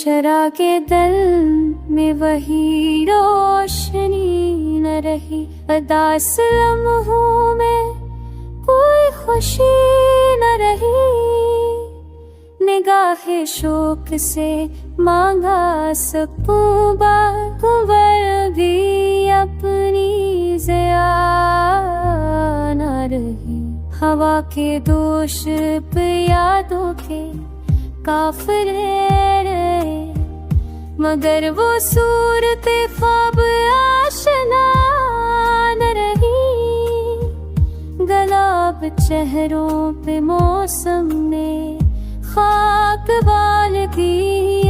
शरा के दिल में वही रोशनी न रही, अदास लम्हों में कोई खुशी न रही। निगाहे शोक से मांगा सकूं बाखबर भी अपनी ज़िया न रही। हवा के दोष पे यादों के काफिले रहे, मगर वो सूरत ख्वाब आशना न रही। गुलाब चेहरों पे मौसम ने खाक बाल दी,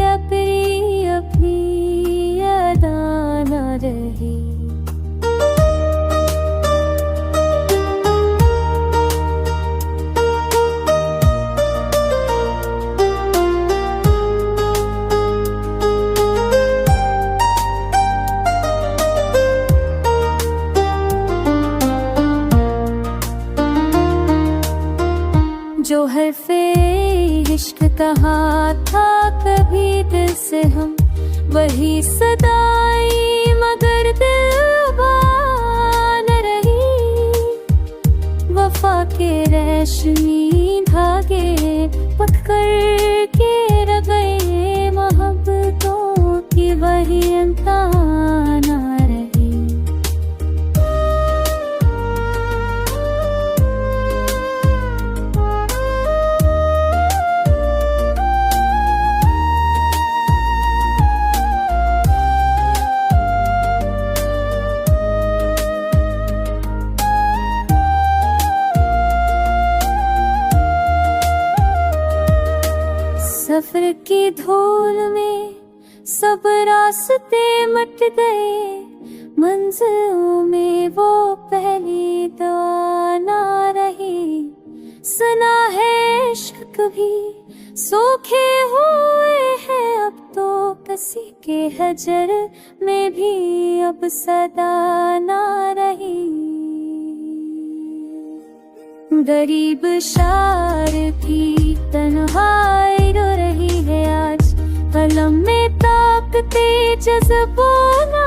अपनी अपनी अदा न रही। जो हर्फ़े इश्क कहा था कभी दिल से हम, वही सदाई मगर दिल न रही। वफा के रेशमी धागे पकड़ के रह गए, मोहब्बतों की वही इंतहा न रही। सफर की धूल में सब रास्ते मट गए, मंजिलों में वो पहली दुआ ना रही। सुना है इश्क कभी सूखे हुए हैं, अब तो किसी के हजर में भी अब सदा ना रही। गरीब शार भी तन्हाई रो रही है आज, कलम में ताकते जज़्बों ना